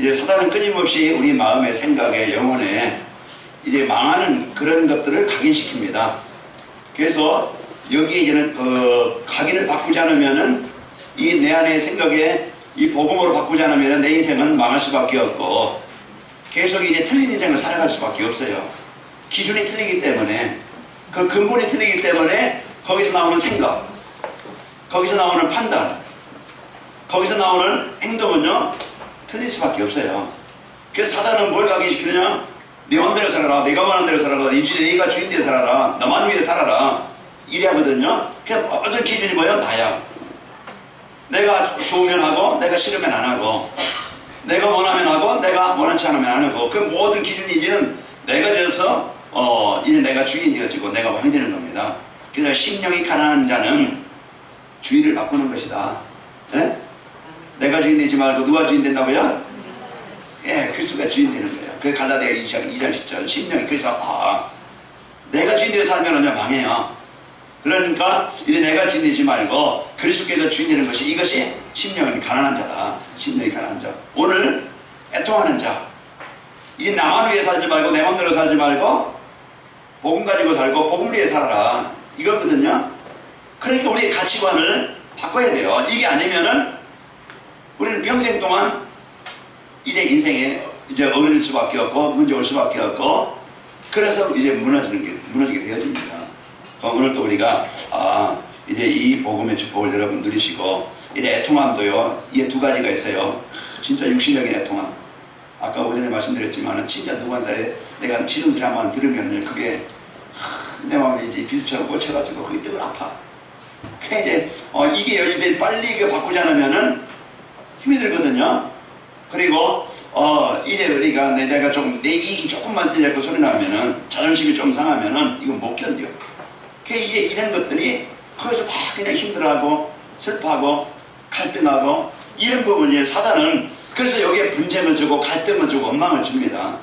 이제 사단은 끊임없이 우리 마음의 생각에 영혼에 이제 망하는 그런 것들을 각인시킵니다. 그래서 여기 이제는 각인을 바꾸지 않으면은 이 내 안의 생각에 이 복음으로 바꾸지 않으면은 내 인생은 망할 수밖에 없고 계속 이제 틀린 인생을 살아갈 수밖에 없어요. 기준이 틀리기 때문에 그 근본이 틀리기 때문에 거기서 나오는 생각, 거기서 나오는 판단, 거기서 나오는 행동은요 틀릴 수밖에 없어요. 그래서 사단은 뭘 각인시키느냐? 네 맘대로 살아라, 내가 원하는 대로 살아라, 네가 주인대로 살아라, 나만 위해 살아라 이래 하거든요. 그래서 모든 기준이 뭐예요? 나야. 내가 좋으면 하고 내가 싫으면 안 하고 내가 원하면 하고 내가 원하지 않으면 안 하고 그 모든 기준이 이제는 내가 져서 이제 내가 주인이 되어지고 내가 왕이 되는 겁니다. 그래서 심령이 가난한 자는 주인을 바꾸는 것이다. 예? 내가 주인 되지 말고 누가 주인 된다고요? 예, 그리스도가 주인 되는 거예요. 그 갈라디아 2장 10절 심령이 그래서 내가 주인 되어 살면 망해요. 그러니까 이제 내가 주인 되지 말고 그리스도께서 주인 되는 것이 이것이 심령이 가난한 자다. 심령이 가난한 자. 오늘 애통하는 자. 이 나만 위해 살지 말고 내 맘대로 살지 말고 복음 가지고 살고 복음 위해 살아라. 이거거든요. 그러니까 우리의 가치관을 바꿔야 돼요. 이게 아니면은 우리는 평생 동안 이제 인생에 이제 어울릴 수밖에 없고 문제 올 수밖에 없고 그래서 이제 무너지게 되어집니다. 오늘 또 우리가 이제 이 복음의 축복을 여러분 누리시고 이제 애통함도요 이게 두 가지가 있어요. 진짜 육신적인 애통함. 아까 오전에 말씀드렸지만 진짜 누군가에 내가 지른 소리 한번 들으면 그게 내 마음에 이제 비수처럼 꽂혀가지고 그게 늘 아파. 그래 이제 이게 이제 빨리 바꾸지 않으면은 힘이 들거든요. 그리고 이제 우리가 내가 좀 내 이익이 조금만 들려고 소리 나면은 자존심이 좀 상하면은 이건 못 견뎌. 그래 이제 이런 것들이 거기서 막 그냥 힘들어하고 슬퍼하고 갈등하고 이런 부분이 사단은 그래서 여기에 분쟁을 주고 갈등을 주고 원망을 줍니다.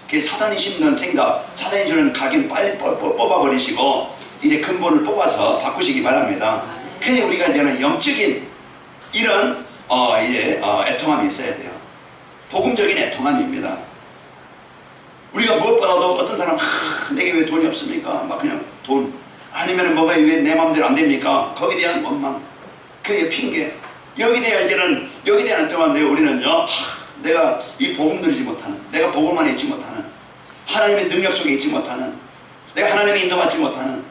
그래서 사단이 심는 생각, 사단이 주는 각인 빨리 뽑아버리시고 이제 근본을 뽑아서 바꾸시기 바랍니다. 그래야 우리가 이제는 영적인 이런 이제 애통함이 있어야 돼요. 복음적인 애통함입니다. 우리가 무엇보다도 어떤 사람 내게 왜 돈이 없습니까? 막 그냥 돈 아니면 뭐가 왜 내 마음대로 안 됩니까? 거기에 대한 원망, 그게 핑계. 여기에 대한 애통함인데요. 우리는요 내가 이 복음 누리지 못하는, 내가 복음만 잊지 못하는, 하나님의 능력 속에 있지 못하는, 내가 하나님의 인도받지 못하는,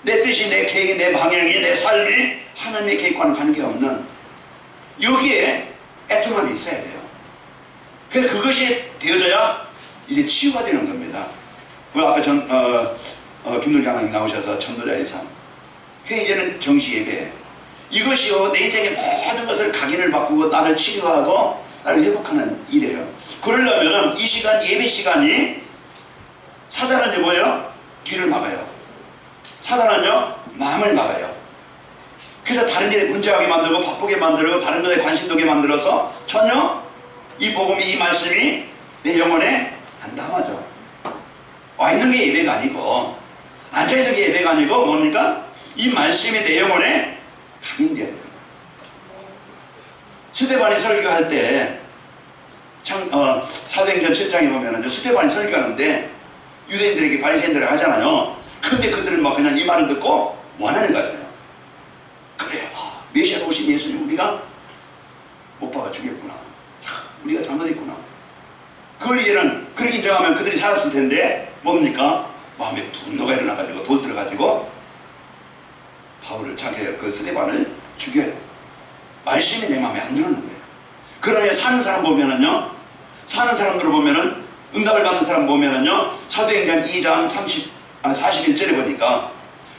내 뜻이, 내 계획이, 내 방향이, 내 삶이 하나님의 계획과는 관계없는 여기에 애통함이 있어야 돼요. 그래서 그것이 되어져야 이제 치유가 되는 겁니다. 아까 김놀기 하나님 나오셔서 전도자의 삶. 그 이제는 정시 예배. 이것이요 내 인생의 모든 것을 각인을 바꾸고 나를 치유하고 나를 회복하는 일이에요. 그러려면 이 시간 예배 시간이 사단은요 뭐예요? 길을 막아요. 사단은요 마음을 막아요. 그래서 다른 일에 문제하게 만들고 바쁘게 만들고 다른 것에 관심 두게 만들어서 전혀 이 복음이 이 말씀이 내 영혼에 안 담아져. 와 있는 게 예배가 아니고 앉아 있는 게 예배가 아니고 뭡니까? 이 말씀이 내 영혼에 각인돼야 돼요. 스데반이 설교할 때 사도행전 7장에 보면은 스데반이 설교하는데 유대인들에게 바리새인들에게 하잖아요. 근데 그들은 막 그냥 이 말을 듣고 원하는 거잖아요. 그래, 메시아로 오신 예수님 우리가 못 박아 주겠구나. 우리가 잘못했구나. 그걸 이제는 그렇게 인정하면 그들이 살았을 텐데 뭡니까? 마음에 분노가 일어나가지고 돌 들어가지고 바울을 그 스데반을 죽여요. 말씀이 내 마음에 안 들어오는 거예요. 그러나 사는 사람 보면은요, 사는 사람들을 보면은 응답을 받는 사람 보면은요, 사도행전 2장 41절에 보니까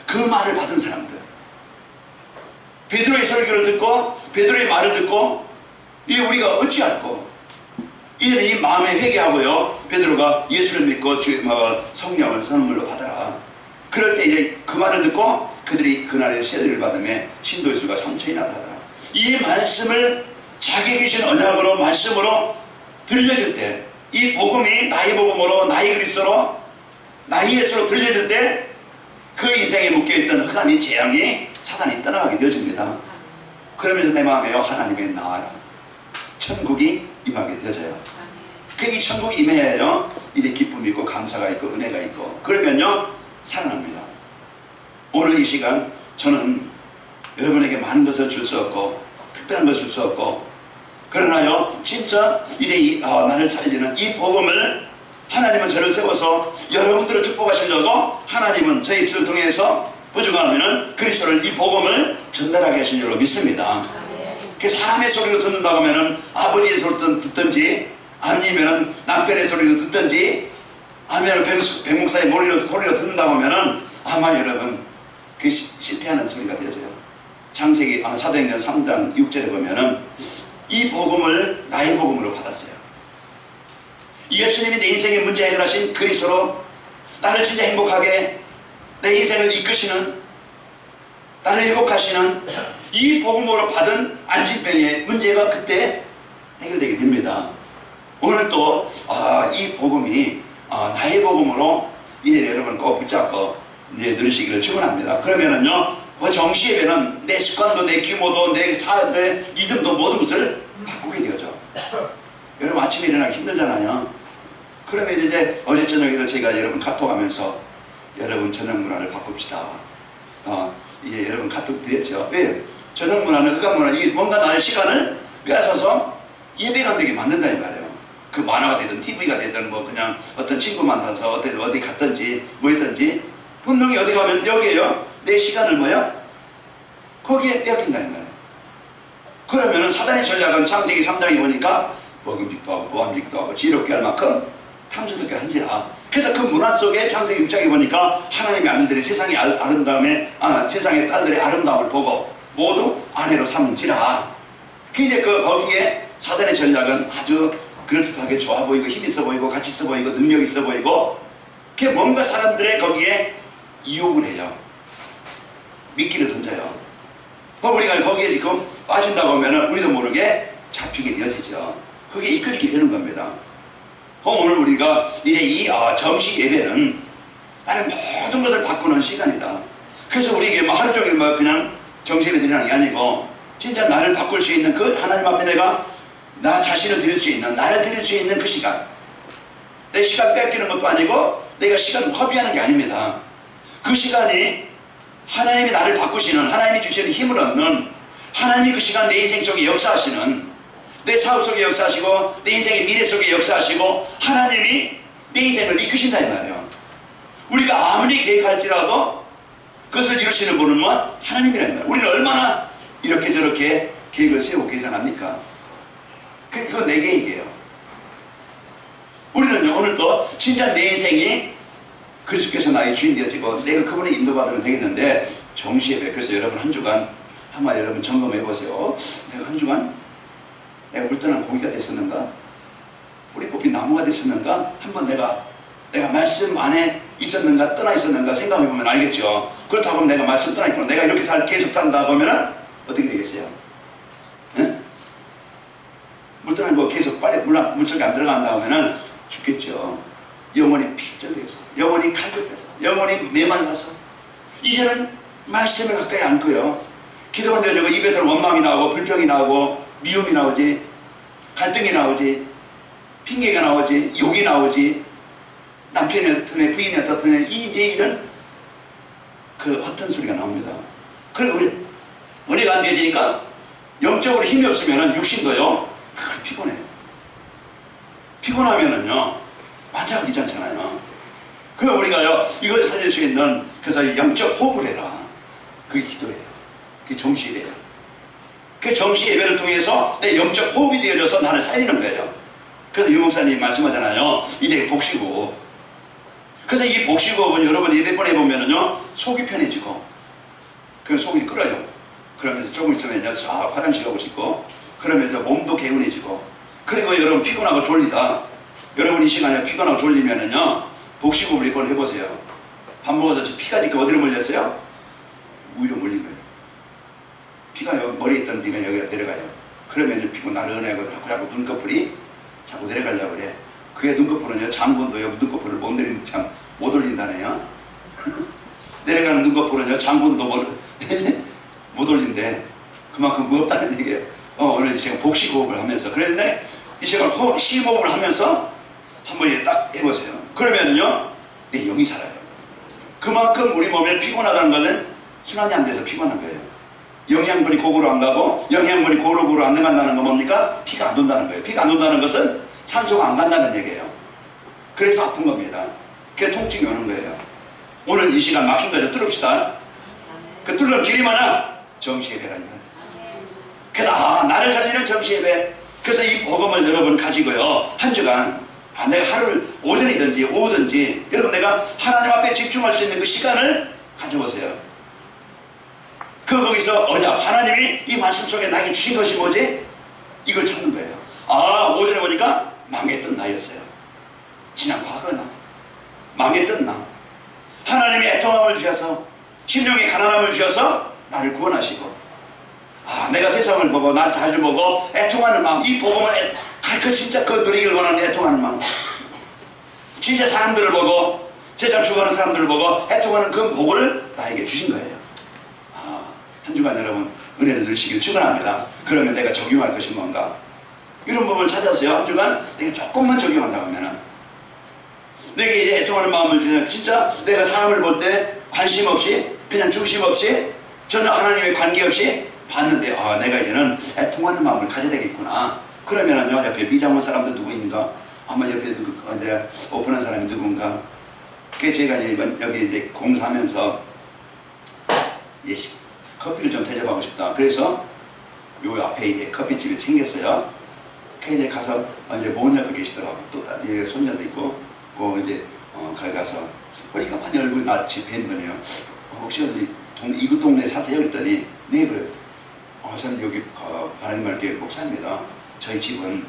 그 말을 받은 사람들, 베드로의 설교를 듣고 베드로의 말을 듣고 이 우리가 어찌할꼬 이제는 이 마음에 회개하고요, 베드로가 예수를 믿고 성령을 선물로 받아라. 그럴 때 이제 그 말을 듣고 그들이 그날에 세례를 받음에 신도의 수가 3천이나 되더라. 이 말씀을 자기 계신 언약으로 말씀으로 들려줄 때, 이 복음이 나의 복음으로 나의 그리스도로 나의 예수로 들려줄 때 그 인생에 묶여있던 흑암이 재앙이 사단이 떠나가게 되어집니다. 그러면서 내 마음에요 하나님의 나아라, 천국이 임하게 되어져요. 그게 천국 임해야요. 이제 기쁨이 있고 감사가 있고 은혜가 있고 그러면요 살아납니다. 오늘 이 시간 저는 여러분에게 많은 것을 줄 수 없고 특별한 것을 줄 수 없고 그러나요 진짜 이제 나를 살리는 이 복음을 하나님은 저를 세워서 여러분들을 축복하시려고 하나님은 제 입술을 통해서 부족하면 그리스도를 이 복음을 전달하게 하신 줄로 믿습니다. 그 사람의 소리를 듣는다고 하면 아버지의 소리를 듣든지 아니면 남편의 소리를 듣든지 아니면 백목사의 소리를 듣는다고 하면 아마 여러분 그 실패하는 소리가 되어져요. 창세기 사도행전 3장 6절에 보면은 이 복음을 나의 복음으로 받았어요. 예수님이 내 인생의 문제 해결하신 그리스도로 나를 진짜 행복하게 내 인생을 이끄시는 나를 회복하시는 이 복음으로 받은 안진병의 문제가 그때 해결되게 됩니다. 오늘 또 이 복음이 나의 복음으로 이제 여러분 꼭 붙잡고 이제 누리시기를 축원합니다. 그러면은요 정시 예배는 내 습관도 내 규모도 내 리듬도 모든 것을 바꾸게 되어져. 여러분 아침에 일어나기 힘들잖아요. 그러면 이제 어제 저녁에도 제가 여러분 카톡하면서 여러분 저녁 문화를 바꿉시다. 이게 여러분 카톡 드렸죠. 왜? 저녁 문화는 의관 문화 이게 뭔가 나의 시간을 빼앗아서 예배가 안 되게 만든다 이 말이에요. 그 만화가 되든 TV가 되든 뭐 그냥 어떤 친구 만나서 어디 갔든지 뭐 했든지 분명히 어디 가면 여기에요. 내 시간을 뭐야? 거기에 빼앗긴다 이 말이에요. 그러면은 사단의 전략은 창세기 3장에 보니까 먹음직도 하고 보암직도 하고 지혜롭게 할 만큼 탐스럽게 한지라. 그래서 그 문화 속에 창세기 6장에 보니까 하나님의 아들들이 세상의 세상의 딸들의 아름다움을 보고 모두 아내로 삼은지라. 이제 거기에 사단의 전략은 아주 그럴듯하게 좋아 보이고 힘 있어 보이고 가치 있어 보이고 능력 있어 보이고 그게 뭔가 사람들의 거기에 이용을 해요. 미끼를 던져요. 우리가 거기에 지금 빠진다고 하면 우리도 모르게 잡히게 되어지죠. 그게 이끌리게 되는 겁니다. 오늘 우리가 이제 이 정시 예배는 나는 모든 것을 바꾸는 시간이다. 그래서 우리 하루 종일 그냥 정시 예배 드리는 게 아니고 진짜 나를 바꿀 수 있는 그 하나님 앞에 내가 나 자신을 드릴 수 있는 나를 드릴 수 있는 그 시간 내 시간 뺏기는 것도 아니고 내가 시간 허비하는 게 아닙니다. 그 시간이 하나님이 나를 바꾸시는 하나님이 주시는 힘을 얻는 하나님이 그 시간 내 인생 속에 역사하시는 내 사업 속에 역사하시고 내 인생의 미래 속에 역사하시고 하나님이 내 인생을 이끄신다 이 말이에요. 우리가 아무리 계획할지라도 그것을 이루시는 분은 뭐 하나님이란 말이에요. 우리는 얼마나 이렇게 저렇게 계획을 세우고 계산합니까? 그건 내 계획이에요. 우리는 오늘도 진짜 내 인생이 그리스도께서 나의 주인 되어지고 내가 그분의 인도받으면 되겠는데 정시예배 그래서 여러분 한 주간 한번 여러분 점검해 보세요. 내가 한 주간 내가 물떠난 고기가 됐었는가? 뿌리 뽑힌 나무가 됐었는가? 한번 내가 말씀 안에 있었는가 떠나 있었는가 생각해 보면 알겠죠. 그렇다고 하면 내가 말씀 떠나 있고 내가 이렇게 계속 산다 보면은 어떻게 되겠어요? 네? 물 떠난 거 계속 빨리 물속에 안 들어간다 하면은 죽겠죠. 영혼이 핍절되겠어. 영혼이 칼격해서 영혼이 메말라서 이제는 말씀을 가까이 안고요. 기도가 되어지고 입에서는 원망이 나오고 불평이 나오고 미움이 나오지 갈등이 나오지 핑계가 나오지 욕이 나오지 남편이 어떠네 부인이 어떠네 이제 이런 그 어떤 소리가 나옵니다. 그리고 은혜가 안 되니까 영적으로 힘이 없으면 육신도요 그걸 피곤해요. 피곤하면은요 만사가 귀찮잖아요. 그래서 우리가요 이걸 살릴 수 있는 그래서 영적 호흡을 해라. 그게 기도예요. 그게 정시 예배예요. 그 정시 예배를 통해서 내 영적 호흡이 되어져서 나를 살리는 거예요. 그래서 유 목사님 말씀하잖아요. 이게 복식호흡. 그래서 이 복식호흡은 여러분 예배번에 보면은요 속이 편해지고 그럼 속이 끓어요. 그러면서 조금 있으면요 화장실 가고 싶고 그러면서 몸도 개운해지고 그리고 여러분 피곤하고 졸리다. 여러분 이 시간에 피곤하고 졸리면은요 복식호흡을 한번 해보세요. 밥 먹어서 피가 지금 어디로 몰렸어요? 위로 몰린 거예요. 피가 여기 머리에 있던 피가 여기가 내려가요. 그러면 피고 나른하고 자꾸 눈꺼풀이 자꾸 내려가려고 그래. 그게 눈꺼풀은요 장군도요 눈꺼풀을 못 내리면 참 못 올린다네요. 내려가는 눈꺼풀은요 장군도 못 올린대. 그만큼 무겁다는 얘기예요. 오늘 제가 복식호흡을 하면서 그랬는데 이 시간 심호흡을 하면서 한번 이제 딱 해보세요. 그러면요 내 영이 살아요. 그만큼 우리 몸에 피곤하다는 것은 순환이 안 돼서 피곤한 거예요. 영양분이 고구로 안 가고 영양분이 고루고루 안 들어간다는 건 뭡니까? 피가 안 돈다는 거예요. 피가 안 돈다는 것은 산소가 안 간다는 얘기예요. 그래서 아픈 겁니다. 그게 통증이 오는 거예요. 오늘 이 시간 막힌 거죠. 뚫읍시다. 그 뚫는 길이 뭐냐? 정시예배라는 거예요. 그래서 나를 살리는 정시예배. 그래서 이 복음을 여러분 가지고요 한 주간 내가 하루를 오전이든지 오후든지 여러분 내가 하나님 앞에 집중할 수 있는 그 시간을 가져보세요. 거기서 하나님이 이 말씀 속에 나에게 주신 것이 뭐지? 이걸 찾는 거예요. 오전에 보니까 망했던 나였어요. 지난 과거 나, 망했던 나. 하나님이 애통함을 주셔서 심령의 가난함을 주셔서 나를 구원하시고 내가 세상을 보고 날 다를 보고 애통하는 마음, 이 복음을 진짜 그 누리기를 원하는 애통하는 마음, 진짜 사람들을 보고 세상 죽어가는 사람들을 보고 애통하는 그 복을 나에게 주신 거예요. 한 주간 여러분 은혜를 누리시길 축원합니다. 그러면 내가 적용할 것이 뭔가 이런 부분을 찾았어요. 한 주간 내가 조금만 적용한다고 하면은 내게 이제 애통하는 마음을 주세요. 진짜 내가 사람을 볼 때 관심 없이 그냥 중심 없이 전혀 하나님의 관계 없이 봤는데 내가 이제는 애통하는 마음을 가져야 되겠구나. 그러면은요 옆에 미장원 사람도 누구 있는가? 아마 옆에 이제 오픈한 사람이 누군가? 그게 제가 이제 여기 이제 공사하면서 커피를 좀 대접하고 싶다. 그래서 요 앞에 이제 커피집이 생겼어요. 그 이제 가서 이제 모녀가 계시더라고. 또 손녀도 있고, 이제 거기 가서 보니까 많이 얼굴이 낯이 뵌 거네요. 혹시 이구 동네에 사세요? 그랬더니 네 그래. 저는 여기 하나님 말께 목사입니다. 저희 집은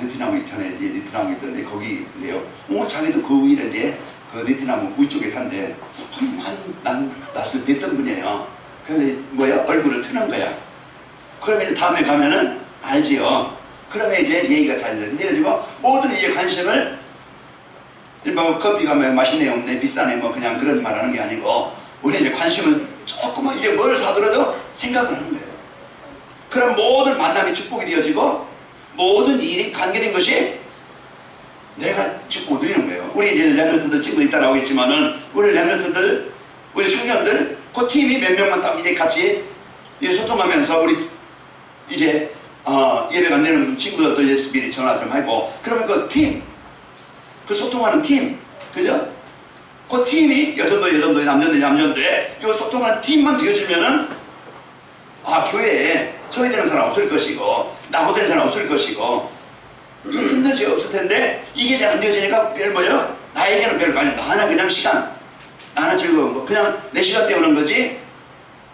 느티나무 이천에 느티나무 있던데 거기인데요. 자기도 그 위에 이제 그 느티나무 위쪽에 산대. 난 낯을 뵀던 분이에요. 그래서 얼굴을 트는 거야. 그러면 다음에 가면은 알지요. 그러면 이제 얘기가 잘 돼. 그래가지고 모든 이제 관심을 커피가 맛있네 없네 비싸네 그냥 그런 말 하는 게 아니고 우리 이제 관심을 조금은 이제 뭘 사더라도 생각을 하는 거예요. 그럼 모든 만남이 축복이 되어지고 모든 일이 관계된 것이 내가 축복을 누리는 거예요. 우리 이제 랩런트들 친구 있다 나오겠지만은 우리 랩런트들 우리 청년들 그 팀이 몇 명만 딱 이제 같이 소통하면서 우리 이제 예배가 안 되는 친구들도 이제 미리 전화 좀 하고 그러면 그 팀, 그 소통하는 팀, 그죠? 그 팀이 여전도에 남전도에 이 소통하는 팀만 되어지면은 교회에 소외되는 사람 없을 것이고 낙오된 사람 없을 것이고 힘든 지 없을 텐데 이게 잘 안 되어지니까 나에게는 별거 아니야. 나는 그냥 시간, 나는 즐거운 거, 그냥 내 시간 때우는 거지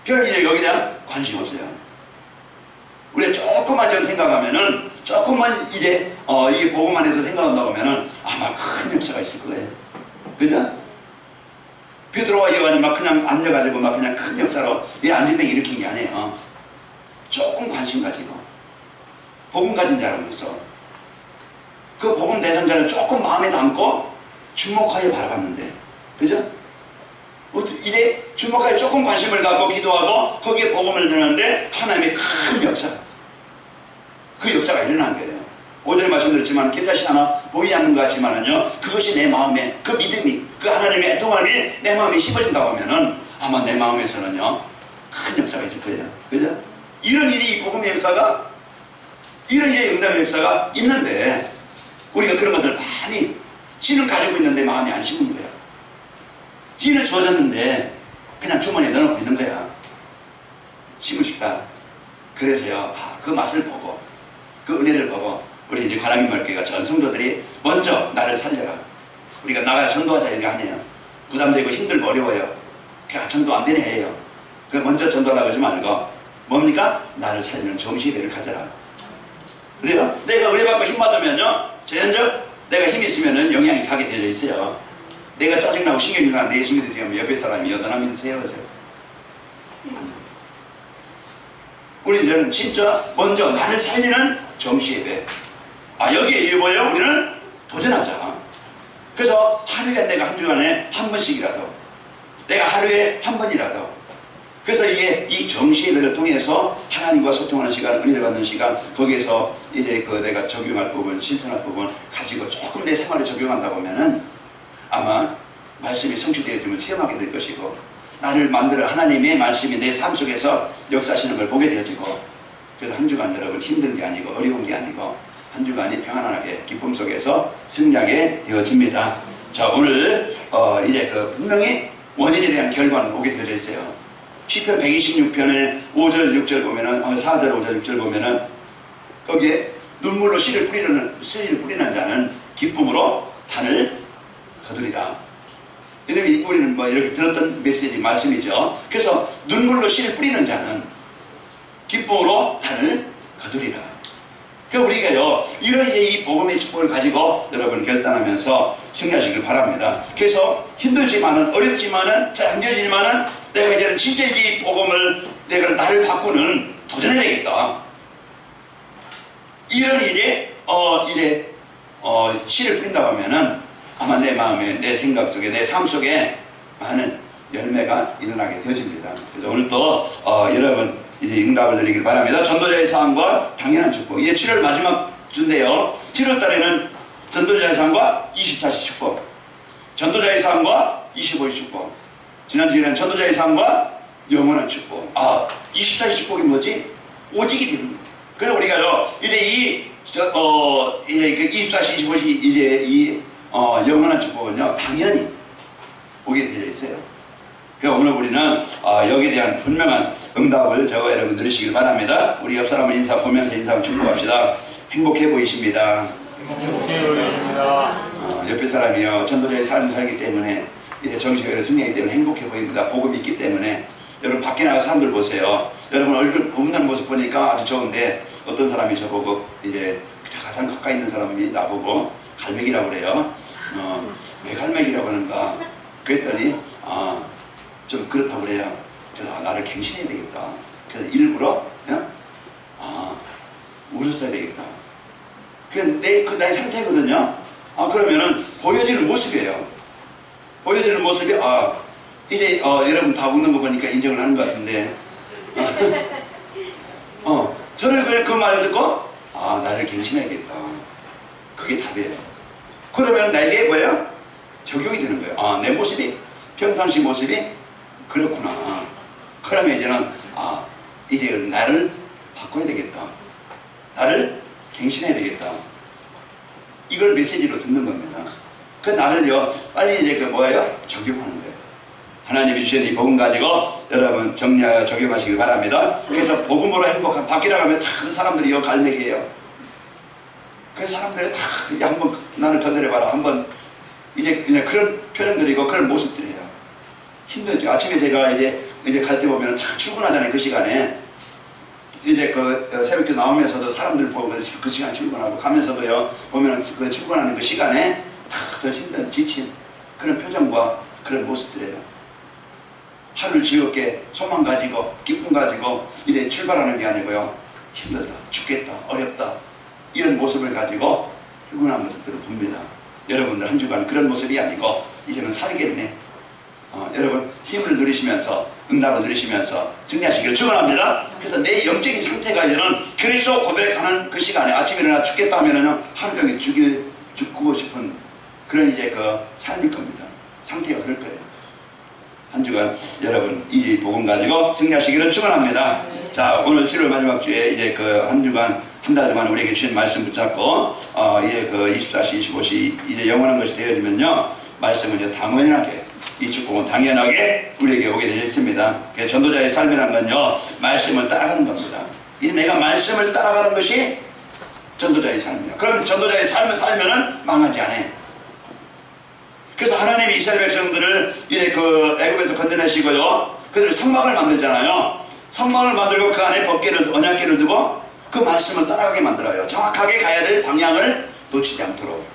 별 이제 여기에 대한 관심 없어요. 우리가 조금만 좀 생각하면은 조금만 이제 이게 보고만 해서 생각한다고 하면은 아마 큰 역사가 있을 거예요. 그죠? 베드로와 요한이 그냥 앉아가지고 그냥 큰 역사로 이 안진뱅이 일으킨 게 아니에요. 조금 관심 가지고 복음 가진 자로서 그 복음 대상자를 조금 마음에 담고 주목하여 바라봤는데, 그죠? 이제 주목하여 조금 관심을 갖고 기도하고 거기에 복음을 드는데 하나님의 큰 역사, 그 역사가 일어난 거예요. 오전에 말씀드렸지만 깨끗이 하나 보이지 않는 것 같지만은요 그것이 내 마음에 그 믿음이 그 하나님의 애통함이 내 마음에 씹어진다고 하면은 아마 내 마음에서는요 큰 역사가 있을 거예요. 그죠? 이런 일이 복음의 역사가 이런 일의 응답의 역사가 있는데 우리가 그런 것을 많이 씨는 가지고 있는데 마음이 안 심은 거야. 씨를 주어졌는데 그냥 주머니에 넣어놓고 있는 거야. 심고 싶다. 그래서요 그 맛을 보고 그 은혜를 보고 우리 이제 관악인 말교회가 전 성도들이 먼저 나를 살려라. 우리가 나가 전도하자 이게 아니에요. 부담되고 힘들고 어려워요. 그냥 전도 안 되네 해요. 그 먼저 전도하라고 하지 말고 뭡니까? 나를 살리는 정시예배를 가져라. 그래요? 내가 의뢰받고 힘받으면요 자연적 내가 힘이 있으면은 영향이 가게 되어 있어요. 내가 짜증나고 신경이 나는데 예수 믿으면 옆에 사람이 여전하 믿으세요. 우리는 진짜 먼저 나를 살리는 정시예배. 여기에 이거예요. 우리는 도전하자. 그래서 하루에 내가 한 주간에 한 번씩이라도 내가 하루에 한 번이라도 그래서 이게 이 정시예배를 통해서 하나님과 소통하는 시간, 은혜를 받는 시간, 거기에서 이제 그 내가 적용할 부분, 실천할 부분 가지고 조금 내 생활에 적용한다 보면은 아마 말씀이 성취되어지면 체험하게 될 것이고, 나를 만들어 하나님의 말씀이 내 삶 속에서 역사하시는 걸 보게 되어지고, 그래서 한 주간 여러분 힘든 게 아니고 어려운 게 아니고 한 주간이 평안하게 기쁨 속에서 승리하게 되어집니다. 자, 오늘 이제 그 분명히 원인에 대한 결과는 오게 되어져 있어요. 시편 126편의 5절 6절 보면은 4절 5절 6절 보면은 거기에 눈물로 씨를 뿌리는 자는 기쁨으로 단을 거두리라. 왜냐면 우리는 뭐 이렇게 들었던 메시지 말씀이죠. 그래서 눈물로 씨를 뿌리는 자는 기쁨으로 단을 거두리라. 그러니까 우리가요, 이런 이제 이 복음의 축복을 가지고 여러분 결단하면서 승리하시길 바랍니다. 그래서 힘들지만은, 어렵지만은, 잘 안 되지만은 내가 이제는 진짜 이 복음을 내가 나를 바꾸는 도전해야 되겠다. 이런 이제 씨를 뿌린다고 하면은 아마 내 마음에, 내 생각 속에, 내 삶 속에 많은 열매가 일어나게 되어집니다. 그래서 오늘 또 여러분 이제 응답을 드리길 바랍니다. 전도자의 사항과 당연한 축복. 이제 7월 마지막 주인데요. 7월 달에는 전도자의 사항과 24시 축복, 전도자의 사항과 25시 축복, 지난주에는 전도자의 사항과 영원한 축복. 24시 축복이 뭐지? 오직이 되는 거예요. 그래서 우리가요, 이제 이제 그 24시, 25시 이제 이 영원한 축복은요, 당연히 오게 되어 있어요. 그래서 오늘 우리는 여기에 대한 분명한 응답을 저와 여러분 들으시길 바랍니다. 우리 옆 사람을 보면서 인사하고 축복합시다. 행복해 보이십니다. 행복해 보이십니다. 옆에 사람이요, 전도자의 삶을 살기 때문에 이제 정식으로 승리하기 때문에 행복해 보입니다. 복음이 있기 때문에. 여러분 밖에 나가 사람들 보세요. 여러분 얼굴 웃는 모습 보니까 아주 좋은데, 어떤 사람이 저보고 이제 가장 가까이 있는 사람이 나보고 갈매기라고 그래요. 왜 갈매기라고 하는가 그랬더니 좀 그렇다고 그래요. 그래서 나를 갱신해야 되겠다. 그래서 일부러 웃었어야 되겠다. 그게 나의 상태거든요. 그러면은 보여지는 모습이에요. 보여지는 모습이 이제 여러분 다 웃는 거 보니까 인정을 하는 것 같은데 저는 그 말을 듣고 나를 갱신해야겠다. 그게 답이에요. 그러면 나에게 뭐예요? 적용이 되는 거예요. 내 모습이, 평상시 모습이 그렇구나. 그러면 이제는 이제 나를 바꿔야 되겠다. 나를 갱신해야 되겠다. 이걸 메시지로 듣는 겁니다. 그 나를요, 빨리 이제 적용하는 거예요. 하나님이 주신 이 복음 가지고 여러분 정리하여 적용하시길 바랍니다. 그래서 복음으로 행복한, 밖이라 하면 다 사람들이요, 갈매기예요. 그 사람들이 다 이제 한번 나를 건드려봐라. 한번 이제 그런 표현들이고 그런 모습들이에요. 힘들죠. 아침에 제가 이제 갈 때 보면 다 출근하잖아요. 그 시간에. 이제 새벽에 나오면서도 사람들 보고 그 시간 출근하고 가면서도요, 보면 그 출근하는 그 시간에 다 힘든, 지친 그런 표정과 그런 모습들이에요. 하루를 즐겁게 소망 가지고 기쁨 가지고 이래 출발하는 게 아니고요, 힘들다, 죽겠다, 어렵다, 이런 모습을 가지고 출근하는 모습들을 봅니다. 여러분들 한 주간 그런 모습이 아니고 이제는 살겠네. 여러분 힘을 누리시면서 응답을 누리시면서 승리하시기를 축원합니다. 그래서 내 영적인 상태가 이제는 그리스도 고백하는 그 시간에 아침에 일어나 죽겠다 하면은 하루 종일 죽고 싶은 그런 이제 그 삶일 겁니다. 상태가 그럴 거예요. 한 주간 여러분 이 복음 가지고 승리하시기를 축원합니다. 자, 오늘 7월 마지막 주에 이제 한 주간 한 달 동안 우리에게 주신 말씀 붙잡고 이제 24시 25시 이제 영원한 것이 되어지면요, 말씀은 이제 당연하게, 이 축복은 당연하게 우리에게 오게 되어 있습니다. 그래서 전도자의 삶이라는 건요, 말씀을 따라가는 겁니다. 이제 내가 말씀을 따라가는 것이 전도자의 삶이에요. 그럼 전도자의 삶을 살면은 망하지 않아요. 그래서 하나님이 이스라엘 백성들을 이제 애굽에서 건져내시고요, 그들이 성막을 만들잖아요. 성막을 만들고 그 안에 언약궤를 두고 그 말씀을 따라가게 만들어요. 정확하게 가야 될 방향을 놓치지 않도록.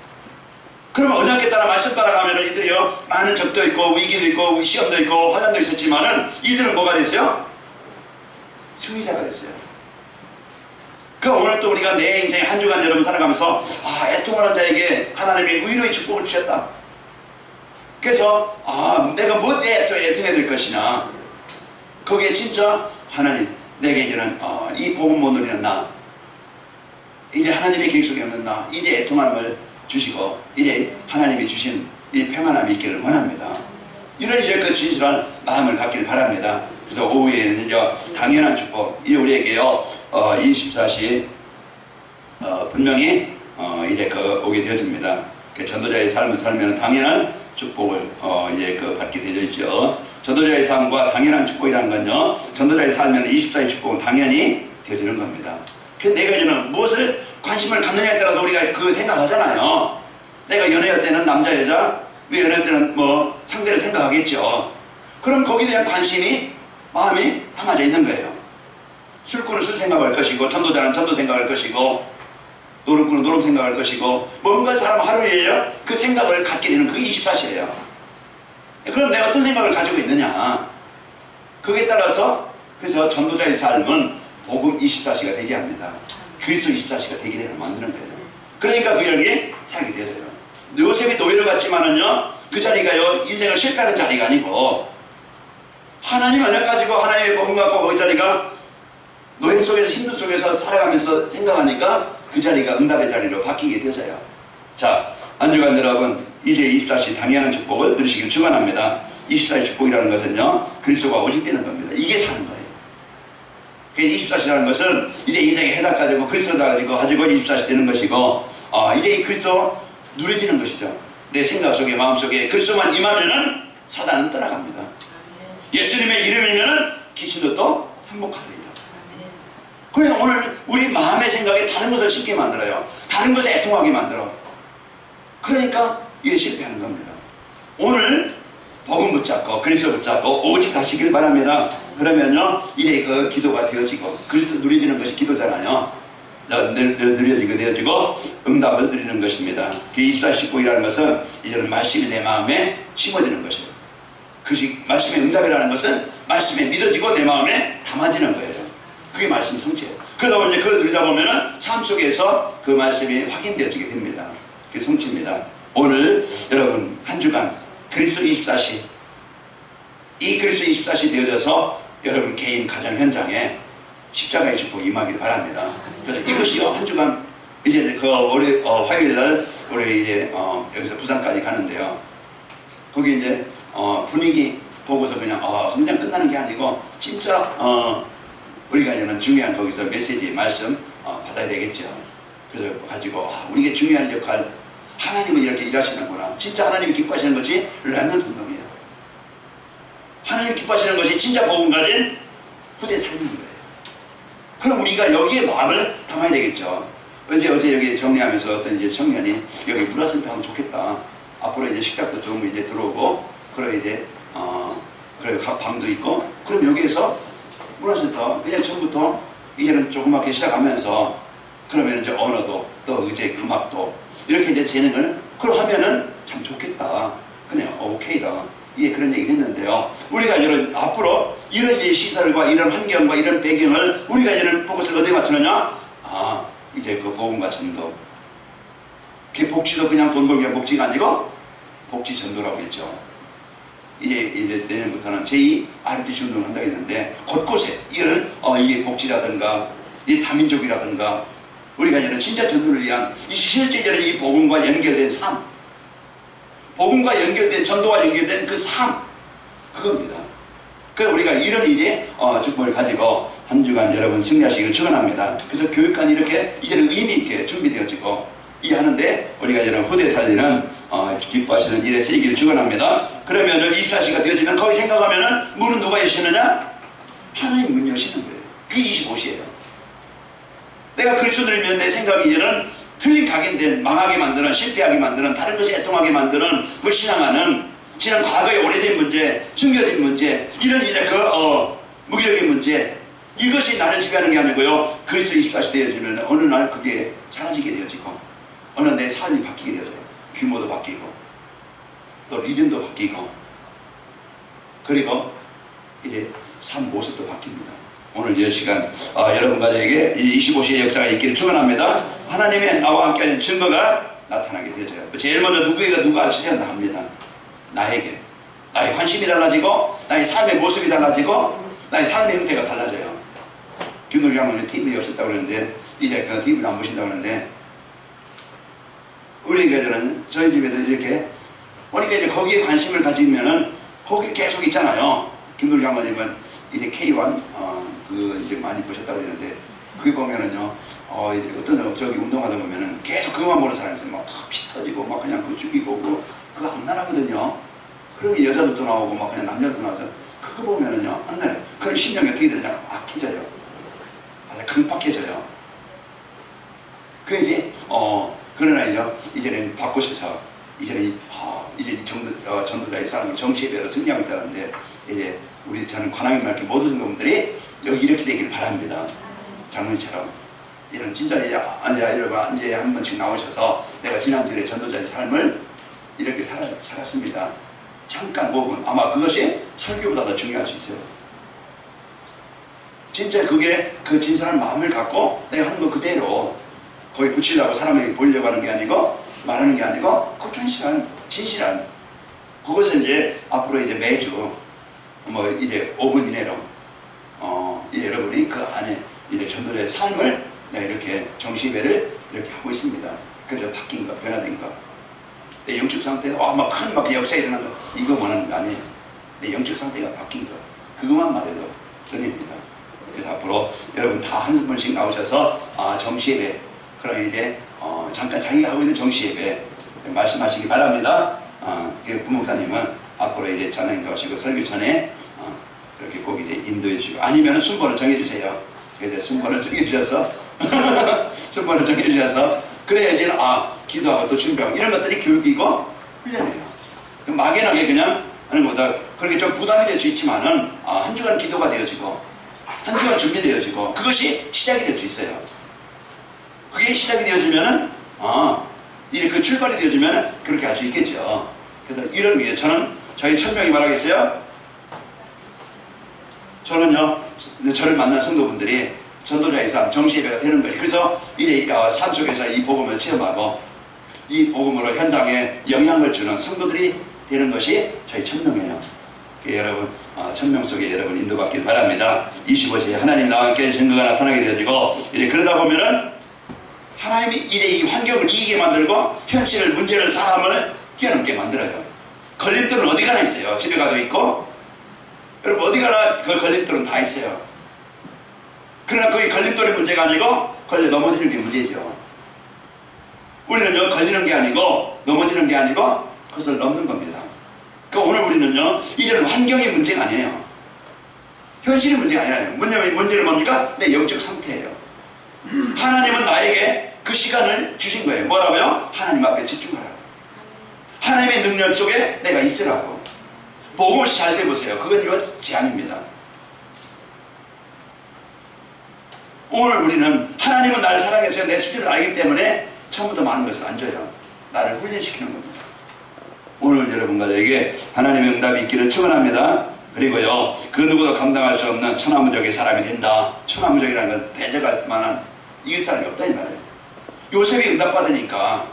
그러면 언약궤 따라 말씀 따라가면 이들이요, 많은 적도 있고 위기도 있고 시험도 있고 환난도 있었지만은 이들은 뭐가 됐어요? 승리자가 됐어요. 오늘 또 우리가 내 인생 한 주간 여러분 살아가면서 애통하는 자에게 하나님이 의로의 축복을 주셨다. 그래서 내가 뭐 애통해야 될 것이냐, 거기에 진짜 하나님 내게 이제는 이 복음 못 누리는 나, 이제 하나님의 계획 속에 없는 나, 이제 애통함을 주시고 이제 하나님이 주신 이 평안함이 있기를 원합니다. 이런 이제 그 진실한 마음을 갖기를 바랍니다. 그래서 오후에는 이제 당연한 축복, 이제 우리에게요 24시 분명히 이제 그 오게 되어집니다. 그 전도자의 삶을 살면 당연한 축복을 이제 그 받게 되어 있죠. 전도자의 삶과 당연한 축복이라는 건요, 전도자의 삶에는 24의 축복은 당연히 되어지는 겁니다. 그래서 내가 이제는 무엇을 관심을 갖느냐에 따라서 우리가 그 생각하잖아요. 내가 연애할 때는 남자 여자, 연애할 때는 뭐 상대를 생각하겠죠. 그럼 거기에 대한 관심이 마음이 담아져 있는 거예요. 술꾼은 술 생각할 것이고, 전도자는 전도 생각할 것이고, 노름꾼은 노름 생각할 것이고, 뭔가 사람 하루에요 그 생각을 갖게 되는 그게 24시예요. 그럼 내가 어떤 생각을 가지고 있느냐, 그에 따라서 그래서 전도자의 삶은 복음 24시가 되게 합니다. 그리스도 24시가 되게 되는 만드는 거예요. 그러니까 그 여기에 살게 되어져요. 요셉이 노예를 갔지만은요, 그 자리가요 인생을 실패하는 자리가 아니고 하나님 언약 가지고 하나님의 복음 갖고 그 자리가 노예 속에서 힘든 속에서 살아가면서 생각하니까 그 자리가 응답의 자리로 바뀌게 되어져요. 자, 한 주간 여러분 이제 24시 당연한 축복을 누리시길 축원합니다. 24시 축복이라는 것은요 그리스도가 오직 되는 겁니다. 이게 사는 거예요. 24시라는 것은 이제 인생의 해답 가지고 그리스도가 가지고 24시 되는 것이고, 이제 이 그리스도 누려지는 것이죠. 내 생각 속에 마음 속에 그리스도만 임하면은 사단은 떠나갑니다. 예수님의 이름이면은 귀신도 또 항복합니다. 그래서 오늘 우리 마음의 생각에 다른 것을 심게 만들어요. 다른 것을 애통하게 만들어. 그러니까 이게 실패하는 겁니다. 오늘 복음 붙잡고 그리스도 붙잡고 오직 가시길 바랍니다. 그러면요 이제 그 기도가 되어지고 그리스도 누려지는 것이 기도잖아요. 누려지고 되어지고 응답을 누리는 것입니다. 그 24식국이라는 것은 이제는 말씀이 내 마음에 심어지는 것이에요. 그것이 말씀의 응답이라는 것은 말씀에 믿어지고 내 마음에 담아지는 거예요. 그게 말씀 성취예요. 그러다 보면 이제 그걸 누리다 보면은 삶 속에서 그 말씀이 확인되어지게 됩니다. 그게 성취입니다. 오늘 여러분 한 주간 그리스도 24시, 이 그리스도 24시 되어져서 여러분 개인 가정 현장에 십자가의 축복이 임하길 바랍니다. 그래서 이것이요 한 주간 이제 그 우리 화요일날 우리 이제 여기서 부산까지 가는데요. 거기 이제 분위기 보고서 그냥 끝나는 게 아니고 진짜 우리가 이제는 중요한 거기서 메시지 말씀 받아야 되겠죠. 그래서 가지고 우리가 중요한 역할, 하나님은 이렇게 일하시는구나. 진짜 하나님이 기뻐하시는 것이 렘넌트 운동이에요. 하나님 기뻐하시는 것이 진짜 복음 가진 후대 삶인 거예요. 그럼 우리가 여기에 마음을 담아야 되겠죠. 어제 여기 정리하면서 어떤 이제 청년이 여기 문화센터 하면 좋겠다. 앞으로 이제 식탁도 좋은 거 이제 들어오고, 그래 이제 그래 각 방도 있고, 그럼 여기에서 문화센터 그냥 처음부터 이제는 조그맣게 시작하면서 그러면 이제 언어도 또 이제 음악도 이렇게 이제 재능을 그걸 하면은 참 좋겠다. 그냥 오케이다. 예, 그런 얘기를 했는데요. 우리가 이런 앞으로 이런 이제 시설과 이런 환경과 이런 배경을 우리가 이제는 포커스를 어디에 맞추느냐? 이제 그 복음과 전도. 그 복지도 그냥 돈 벌기 복지가 아니고 복지 전도라고 했죠. 이제 내년부터는 제2 RTC 운동을 한다고 했는데 곳곳에 이거는 이게 복지라든가 이 다민족이라든가 우리가 이제는 진짜 전도를 위한 이 실제적인 이 복음과 연결된 삶, 복음과 연결된 전도와 연결된 그 삶, 그겁니다. 그래서 우리가 이런 이제 축복을 가지고 한 주간 여러분 승리하시기를 축원합니다. 그래서 교육관이 이렇게 이제는 의미 있게 준비되어지고 이 하는데 우리가 이제는 후대 살리는 기뻐하시는 일에 쓰이기를 축원합니다. 그러면은 24시가 되어지면 거기 생각하면은 문은 누가 여시느냐? 하나님 문 여시는 거예요. 그게 25시예요. 내가 그리스도들이면 내 생각이 이제는 틀린 각인된 망하게 만드는, 실패하게 만드는, 다른 것에 애통하게 만드는, 불신앙하는 지난 과거의 오래된 문제, 숨겨진 문제, 이런 이제 무기력의 문제, 이것이 나를 지배하는 게 아니고요. 그리스도 24시 되어지면 어느 날 그게 사라지게 되어지고 어느 내 삶이 바뀌게 되어져요. 규모도 바뀌고 또 리듬도 바뀌고 그리고 이제 삶 모습도 바뀝니다. 오늘 10시간 여러분 가족에게 25시의 역사가 있기를 축원합니다. 하나님의 나와 함께하는 증거가 나타나게 되어져요. 제일 먼저 누가 알수야 합니다. 나에게 나의 관심이 달라지고 나의 삶의 모습이 달라지고 나의 삶의 형태가 달라져요. 김동기 장모님 TV 없었다고 그러는데 이제 그 TV를 안 보신다고 그러는데 우리 교회들은 저희 집에도 이렇게 그러니까 이제 거기에 관심을 가지면은 거기 계속 있잖아요. 김동기 장모님은 이제 K1 그 이제 많이 보셨다고 그러는데 그게 보면은요 이제 어떤 사람 저기 운동하다 보면은 계속 그것만 보는 사람이 있어요. 막 피 터지고 막 그냥 그 죽이고 그거 악랄하거든요. 그리고 여자들도 나오고 막 그냥 남자도 나와서 그거 보면은요 악랄해. 그런 심령이 어떻게 되느냐 악해져요. 아주 강팍해져요. 그 이제 그러나 이제는 바꾸셔서 이제는 이제 전도자의 사람을 정치에 배워 승리하고 있다는데 이제 저는 관왕의 말기 모든 성도분들이 여기 이렇게 되길 바랍니다. 장로님처럼 이런 진짜 이제 한 번씩 나오셔서 내가 지난주에 전도자의 삶을 이렇게 살았습니다. 잠깐 5분 아마 그것이 설교보다 더 중요할 수 있어요. 진짜 그게 그 진솔한 마음을 갖고 내가 하는 거 그대로 거기 붙이려고 사람에게 보이려고 하는 게 아니고 말하는 게 아니고 그 진실한 그것을 이제 앞으로 이제 매주 뭐 이제 5분 이내로 이제 여러분이 그 안에 이제 전도자의 삶을 내가 이렇게 정시예배를 이렇게 하고 있습니다. 그래서 바뀐 거, 변화된 거. 내 영적 상태가 막 큰 막 역사 일어난 거 이거 원하는 거 아니에요. 내 영적 상태가 바뀐 거 그것만 말해도 은혜입니다. 그래서 앞으로 여러분 다 한 번씩 나오셔서 정시예배 그럼 이제 잠깐 자기가 하고 있는 정시예배 말씀하시기 바랍니다. 그 부목사님은 앞으로 이제 찬양 인도하시고 설교 전에 그렇게 꼭 이제 인도해 주시고 아니면 순번을 정해주세요. 그래서 순번을 정해주셔서 순번을 정해주셔서 그래야지 기도하고 또 준비하고 이런 것들이 교육이고 훈련이에요. 막연하게 그냥 하는 것보다 그렇게 좀 부담이 될 수 있지만은 한 주간 기도가 되어지고 한 주간 준비되어지고 그것이 시작이 될 수 있어요. 그게 시작이 되어지면은 이렇게 그 출발이 되어지면은 그렇게 할 수 있겠죠. 그래서 이런 위해 저는 저희 천명이 말하겠어요. 저는요 저를 만난 성도분들이 전도자의 삶 정시예배가 되는 거예요. 그래서 이제 삶 속에서 이 복음을 체험하고 이 복음으로 현장에 영향을 주는 성도들이 되는 것이 저희 천명이에요. 여러분 천명 속에 여러분 인도받길 바랍니다. 25세에 하나님 나와 함께 증거가 나타나게 되어지고 이제 그러다 보면은 하나님이 이제 이 환경을 이기게 만들고 현실을 문제를 사람을 뛰어넘게 만들어요. 걸림돌은 어디 가나 있어요. 집에 가도 있고 여러분 어디 가나 그 걸림돌은 다 있어요. 그러나 그게 걸림돌의 문제가 아니고 걸려 넘어지는 게 문제죠. 우리는요 걸리는 게 아니고 넘어지는 게 아니고 그것을 넘는 겁니다. 그러니까 오늘 우리는요 이제는 환경의 문제가 아니에요. 현실의 문제가 아니라요. 문제는 뭡니까? 내 영적 상태예요. 하나님은 나에게 그 시간을 주신 거예요. 뭐라고요? 하나님 앞에 집중하라고. 하나님의 능력 속에 내가 있으라고. 복음을 잘 돼보세요. 그건 이거 제안입니다. 오늘 우리는 하나님은 나를 사랑해서 내 수준을 알기 때문에 처음부터 많은 것을 안 줘요. 나를 훈련시키는 겁니다. 오늘 여러분과 저에게 하나님의 응답이 있기를 축원합니다. 그리고요 그 누구도 감당할 수 없는 천하무적의 사람이 된다. 천하무적이라는 건 대적할 만한 이길 사람이 없다 이 말이에요. 요셉이 응답받으니까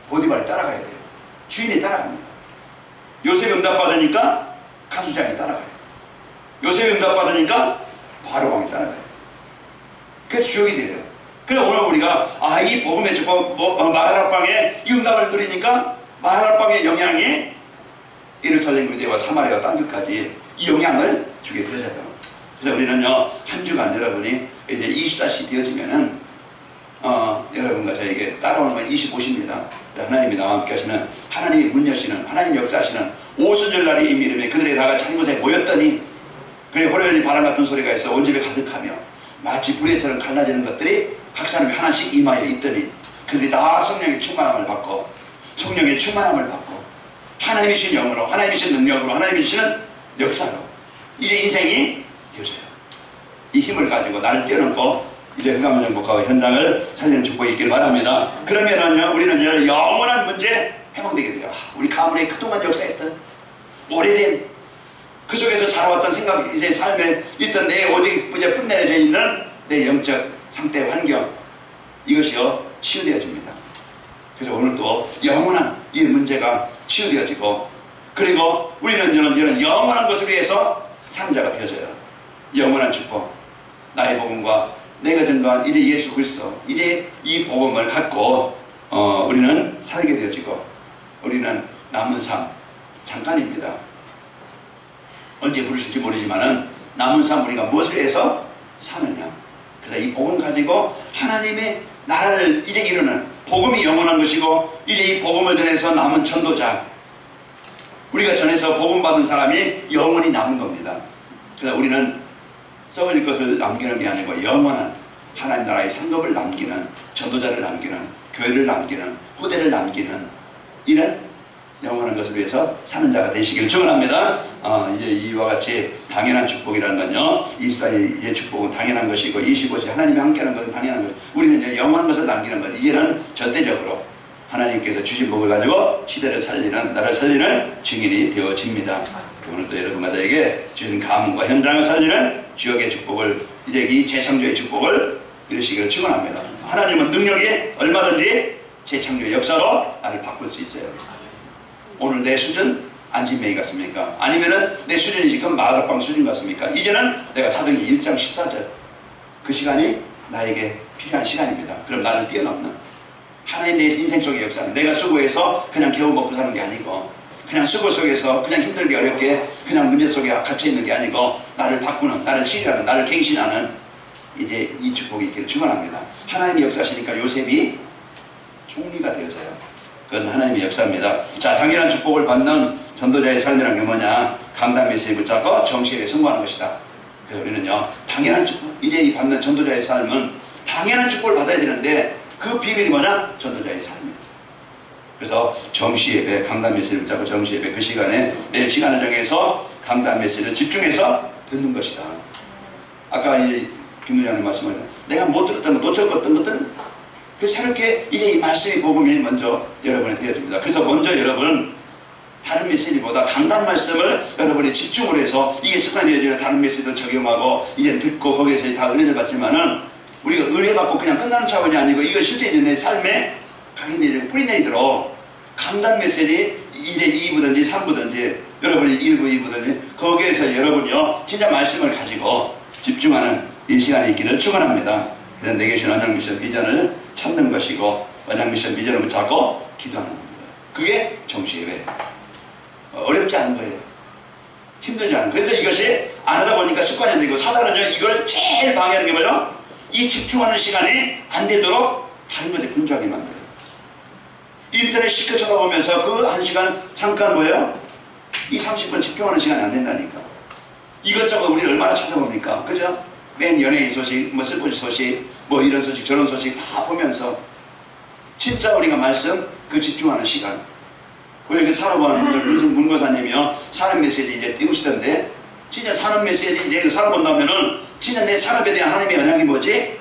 보디발이 따라가야 돼요. 주인이 따라갑니다. 요셉이 응답받으니까 가수장이 따라가요. 요셉이 응답받으니까 바로왕이 따라가요. 그래서 주역이 돼요. 그래서 오늘 우리가 이 복음의 축복 마가라방의 이 응답을 누리니까 마가라방의 영향이 예루살렘 유대와 사마리아와 딴 데까지 이 영향을 주게 되잖아요. 그래서 우리는요 한 주간 여러분이 이제 24시 되어지면은 여러분과 저에게 따라오는 건 25시입니다. 하나님이 나와 함께 하시는 하나님이 문 여시는 하나님 역사하시는 오순절날이 이미 이름에 그들이 다 같이 한 곳에 모였더니 그래 호련히 바람 같은 소리가 있어 온 집에 가득하며 마치 불의처럼 갈라지는 것들이 각 사람이 하나씩 이마에 있더니 그들이 다 성령의 충만함을 받고 성령의 충만함을 받고 하나님이신 영으로 하나님이신 능력으로 하나님이시는 역사로 이제 인생이 되어져요. 이 힘을 가지고 나를 뛰어넘고 이제 흥하면 행복하고 현장을 살리는 축복이 있길 바랍니다. 그러면은요 우리는 영원한 문제 해방되게 돼요. 우리 가문에 그동안 역사했던 오래된 그 속에서 자라왔던 생각 이제 삶에 있던 내 오직 이제 뿜내져 있는 내 영적 상태 환경 이것이요 치유되어집니다. 그래서 오늘 또 영원한 이 문제가 치유되어지고 그리고 우리는 이런 영원한 것을 위해서 사는 자가 되어져요. 영원한 축복, 나의 복음과 내가 전도한 이제 예수 그리스도, 이제 이 복음을 갖고 우리는 살게 되어지고, 우리는 남은 삶 잠깐입니다. 언제 부르실지 모르지만은 남은 삶 우리가 무엇을 해서 사느냐. 그래서 이 복음 가지고 하나님의 나라를 이제 이루는, 복음이 영원한 것이고 이제 이 복음을 전해서 남은 전도자, 우리가 전해서 복음 받은 사람이 영원히 남은 겁니다. 그래서 우리는 썩을 것을 남기는 게 아니고 영원한 하나님 나라의 상급을 남기는, 전도자를 남기는, 교회를 남기는, 후대를 남기는 이런 영원한 것을 위해서 사는 자가 되시길 축원합니다. 이제 이와 같이 당연한 축복이라는 건요, 이스라엘의 축복은 당연한 것이고 25세 하나님이 함께하는 것은 당연한 것. 우리는 이제 영원한 것을 남기는 것. 이제는 절대적으로 하나님께서 주신 복을 가지고 시대를 살리는, 나라를 살리는 증인이 되어집니다. 오늘도 여러분들에게 주신 가문과 현장을 살리는 지역의 축복을, 이제 이 재창조의 축복을 이루시기를 축원합니다. 하나님은 능력이 얼마든지 재창조의 역사로 나를 바꿀 수 있어요. 오늘 내 수준 안진메이 같습니까? 아니면은 내 수준이 지금 마가빵 수준 같습니까? 이제는 내가 사도행전 1장 14절 그 시간이 나에게 필요한 시간입니다. 그럼 나를 뛰어넘는 하나님 내 인생 속의 역사는 내가 수고해서 그냥 겨우 먹고 사는 게 아니고, 그냥 수고 속에서 그냥 힘들게 어렵게 그냥 문제 속에 갇혀 있는 게 아니고, 나를 바꾸는, 나를 치유하는, 나를 갱신하는 이제 이 축복이 있기를 축원합니다. 하나님이 역사하시니까 요셉이 총리가 되어져요. 그건 하나님의 역사입니다. 자, 당연한 축복을 받는 전도자의 삶이란 게 뭐냐? 강단 메시지를 붙잡고 정시에 성공하는 것이다. 그래서 우리는요, 당연한 축복, 이제 이 받는 전도자의 삶은 당연한 축복을 받아야 되는데 그 비밀이 뭐냐? 전도자의 삶이에요. 그래서 정시예배, 강단 메시지를 붙잡고 정시예배 그 시간에 매일 시간을 정해서 강단 메시지를 집중해서 듣는 것이다. 아까 이 김부장님 말씀을 내가 못 들었던 것, 놓쳤던 것들은 그 새롭게 이제 이 말씀의 복음이 먼저 여러분에 되어집니다. 그래서 먼저 여러분 다른 메시지보다 강단 말씀을 여러분이 집중을 해서 이게 습관이 되어지면 다른 메시지도 적용하고 이제 듣고 거기에서 다 은혜를 받지만은 우리가 은혜 받고 그냥 끝나는 차원이 아니고 이걸 실제 이제 내 삶에 각인되고 뿌리내리도록 강단 메시지 이제 2부든지 3부든지 여러분이 1부 2부든지 거기에서 여러분이요 진짜 말씀을 가지고 집중하는 이 시간이 있기를 축원합니다. 그래서 내게 주신 언약 미션 비전을 찾는 것이고 언약 미션 비전을 잡고 기도하는 겁니다. 그게 정시예배. 어렵지 않은 거예요. 힘들지 않은 거예요. 그래서 이것이 안 하다 보니까 습관이 되고, 사단은요 이걸 제일 방해하는 게 뭐죠? 이 집중하는 시간이 안 되도록 다른 것에 분주하게 만들어요. 인터넷 시켜 쳐다보면서 그 1시간 잠깐 뭐예요? 이 30분 집중하는 시간이 안 된다니까. 이것저것 우리 얼마나 찾아봅니까? 그죠? 맨 연예인 소식, 뭐 슬픈 소식, 뭐 이런 소식 저런 소식 다 보면서 진짜 우리가 말씀 그 집중하는 시간, 우리 그 산업원 무슨 문고사님이요 산업 메시지 이제 띄우시던데, 진짜 산업 메시지 이제 살아본다면은 진짜 내 산업에 대한 하나님의 언약이 뭐지?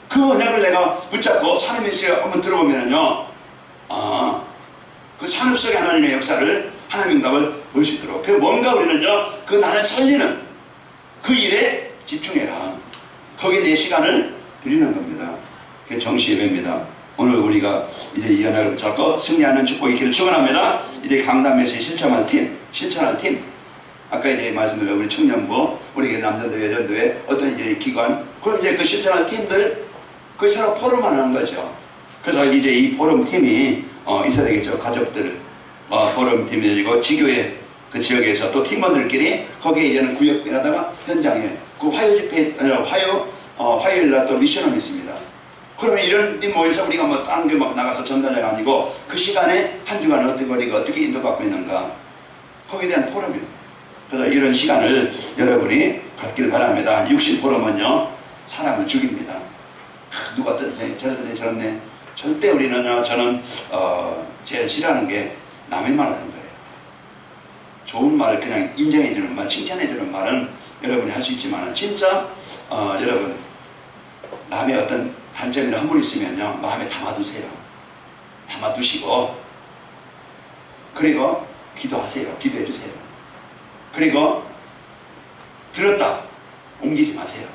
그 언약을 내가 붙잡고 산업 메시지 한번 들어보면은요, 그 산업 속의 하나님의 역사를, 하나님의 응답을 볼 수 있도록, 그 뭔가 우리는요 그 나를 살리는 그 일에 집중해라. 거기에 내 시간을 드리는 겁니다. 그게 정시 예배입니다. 오늘 우리가 이제 이 언약을 붙잡고 승리하는 축복이 있기를 축원합니다. 이제 강단에서 실천할 팀. 아까 이제 말씀드린 우리 청년부, 우리 남전도회, 여전도회, 어떤 이제 기관, 그럼 이제 그 실천할 팀들, 그 서로 포럼을 하는 거죠. 그래서 이제 이 포럼 팀이 있어야 되겠죠. 가족들, 포럼 팀이고 지교회, 그 지역에서 또 팀원들끼리 거기에 이제는 구역별하다가 현장에 그 화요 집회, 화요일날 또 미션을 있습니다. 그러면 이런 팀 모여서 우리가 뭐 딴 게 막 나가서 전달자가 아니고 그 시간에 한 주간 어떻게 우리가 어떻게 인도받고 있는가, 거기에 대한 포럼이에요. 그래서 이런 시간을 여러분이 갖기를 바랍니다. 육신 포럼은요 사람을 죽입니다. 누가 어떻네, 저러네, 저러네. 절대 우리는요, 저는 제일 싫어하는 게 남의 말 하는 거예요. 좋은 말, 그냥 인정해주는 말, 칭찬해주는 말은 여러분이 할 수 있지만 진짜 여러분 남의 어떤 단점이나 허물이 있으면요 마음에 담아두세요. 담아두시고 그리고 기도하세요. 기도해주세요. 그리고 들었다 옮기지 마세요.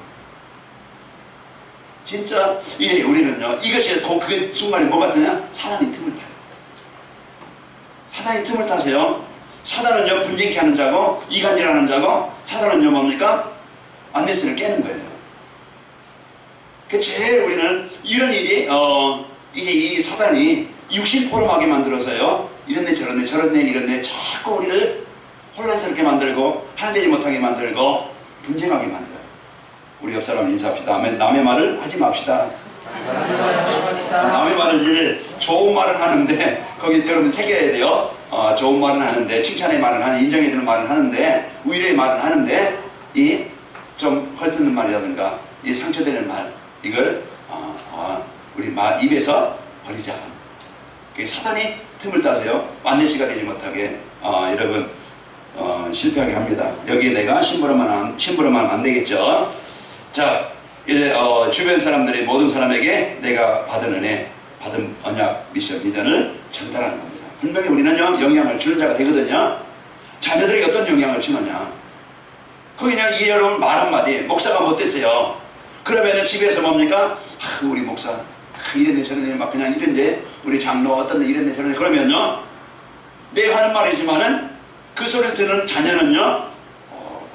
진짜 이게 우리는요 이것이 그 순간에 뭐가 되냐? 사단이 틈을 타요. 사단이 틈을 타세요. 사단은요 분쟁케 하는 자고 이간질하는 자고 사단은요 뭡니까? 안내스를 깨는 거예요. 그 제일 우리는 이런 일이 이제 이 사단이 육신 포럼하게 만들어서요, 이런데 저런데 저런데 이런데 자꾸 우리를 혼란스럽게 만들고 하나되지 못하게 만들고 분쟁하게 만들어요. 우리 옆 사람 인사합시다. 남의 말을 하지 맙시다. 남의 말을 이제 좋은 말을 하는데 거기 여러분 새겨야 돼요. 좋은 말은 하는데, 칭찬의 말은 하는, 인정해주는 말은 하는데, 위로의 말은 하는데, 이 좀 헐뜯는 말이라든가 이 상처되는 말, 이걸 우리 입에서 버리자. 사단이 틈을 따서요, 안내시가 되지 못하게 여러분 실패하게 합니다. 여기에 내가 심부름하면 안 되겠죠. 자, 이제 주변 사람들이 모든 사람에게 내가 받은 은혜, 받은 언약, 미션, 비전을 전달하는 겁니다. 분명히 우리는요, 영향을 주는 자가 되거든요. 자녀들에게 어떤 영향을 주느냐. 그냥 이 여러분 말 한마디, 목사가 못됐어요. 그러면은 집에서 뭡니까? 우리 목사, 이런데 저런데 막 그냥 이런데, 우리 장로 어떤데 이런데 저런데, 그러면요, 내가 하는 말이지만은 그 소리를 듣는 자녀는요,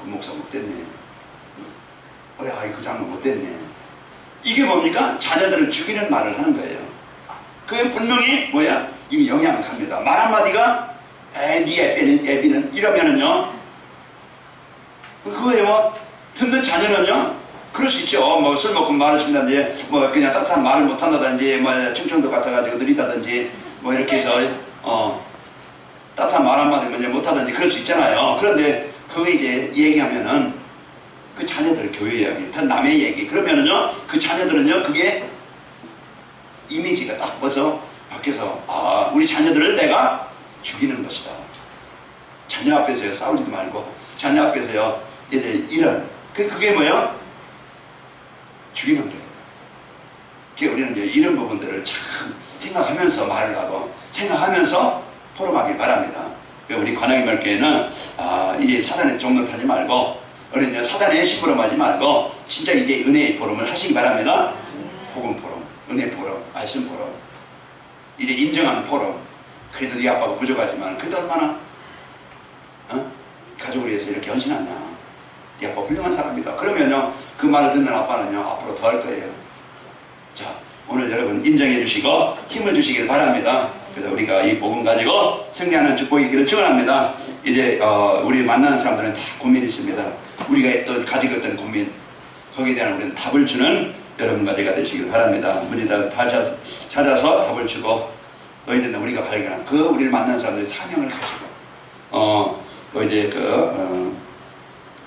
그 목사 못됐네. 그 장로 못됐네. 이게 뭡니까? 자녀들을 죽이는 말을 하는 거예요. 그게 분명히 뭐야? 이미 영향을 갑니다. 말 한마디가 네 애비는 이러면은요, 그거에 듣는 자녀는요, 그럴 수 있죠. 술 먹고 말을 신다든지, 그냥 따뜻한 말을 못한다든지, 충청도 같아가지고 느리다든지, 이렇게 해서 따뜻한 말 한마디 못하든지 그럴 수 있잖아요. 그런데 그거 이제 얘기하면은 그 자녀들 교회 이야기, 그 남의 얘기, 그러면은요, 그 자녀들은요, 그게 이미지가 딱 벗어 밖에서 우리 자녀들을 내가 죽이는 것이다. 자녀 앞에서요, 싸우지도 말고 자녀 앞에서요, 이런 그게 뭐예요? 죽이는 거예요. 그게 우리는 이제 이런 부분들을 참 생각하면서 말을 하고 생각하면서 포럼하길 바랍니다. 우리 관악의 말교회는 이제 사단에 종노하지 말고, 우리 이제 사단에 심부름하지 말고 진짜 이제 은혜의 포럼을 하시기 바랍니다. 복음 포럼, 은혜 포럼, 말씀 포럼, 이제 인정하는 포럼. 그래도 네 아빠가 부족하지만 그래도 얼마나 가족을 위해서 이렇게 헌신하냐. 네 아빠 훌륭한 사람이다. 그러면요, 그 말을 듣는 아빠는요, 앞으로 더 할 거예요. 자, 오늘 여러분 인정해 주시고 힘을 주시길 바랍니다. 그래서 우리가 이 복음 가지고 승리하는 축복이 있기를 축원합니다. 이제 우리 만나는 사람들은 다 고민이 있습니다. 우리가 또 가지고 있던 고민, 거기에 대한 우리는 답을 주는 여러분과 제가 되시길 바랍니다. 문의다 찾아서 답을 주고, 또 이제 우리가 발견한 우리를 만나는 사람들의 사명을 가지고 또 이제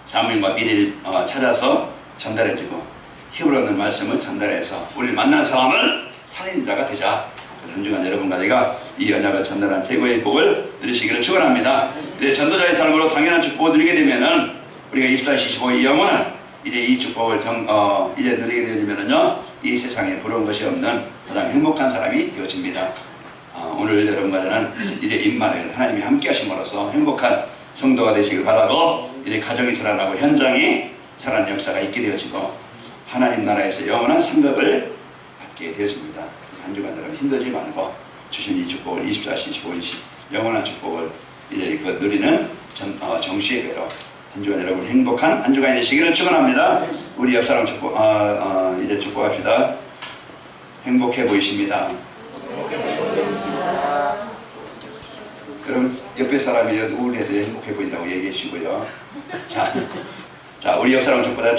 사명과 미래를 찾아서 전달해주고 힘을 얻는 말씀을 전달해서 우리를 만나는 사람을 살리는 자가 되자. 존중한 여러분과 제가 이 언약을 전달한 최고의 복을 누리시기를 축원합니다. 이제 전도자의 삶으로 당연한 축복을 누리게 되면은 우리가 24시 25의 영원한 이제 이 축복을 이제 누리게 되면은요, 이 세상에 부러운 것이 없는 가장 행복한 사람이 되어집니다. 오늘 여러분과 저는 이제 임마누엘 하나님이 함께 하심으로써 행복한 성도가 되시길 바라고, 이제 가정이 살아나고 현장이 살아나는 역사가 있게 되어지고 하나님 나라에서 영원한 상급을 받게 되어집니다. 한 주간 여러분 힘들지 말고 주신 이 축복을 24시 25일 영원한 축복을 이제 누리는 정시의 배로 한 주간 여러분 행복한 한 주간이 되시기를 축원합니다. 우리 옆 사람 축복 이제 축복합시다. 행복해 보이십니다. 그럼 옆에 사람이 우울해서 행복해 보인다고 얘기해 주시고요. 자, 우리 옆 사람 축복보다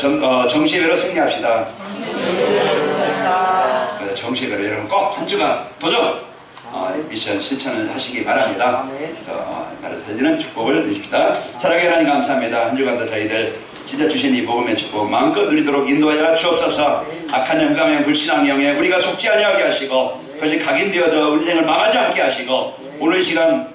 정시의 배로 승리합시다. 정시의 배로 여러분 꼭 한 주간 도전 미션 실천을 하시기 바랍니다. 그래서 나를 살리는 축복을 누리십시다. 사랑의 하나님 감사합니다. 한 주간도 저희들 진짜 주신 이 복음의 축복 마음껏 누리도록 인도하여 주옵소서. 악한 영감의 불신앙의 영에 우리가 속지 아니하게 하시고 그것이 각인되어져 우리 생을 망하지 않게 하시고, 오늘 이 시간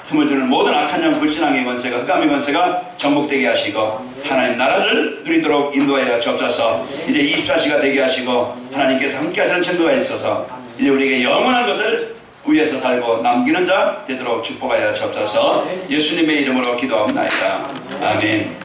틈을 주는 모든 악한 영 불신앙의 권세가, 흑암의 권세가 정복되게 하시고 하나님 나라를 누리도록 인도하여 주옵소서. 이제 24시가 되게 하시고 하나님께서 함께 하시는 천국가 있어서 이제 우리에게 영원한 것을 위에서 달고 남기는 자 되도록 축복하여 주옵소서. 예수님의 이름으로 기도하옵나이다. 아멘.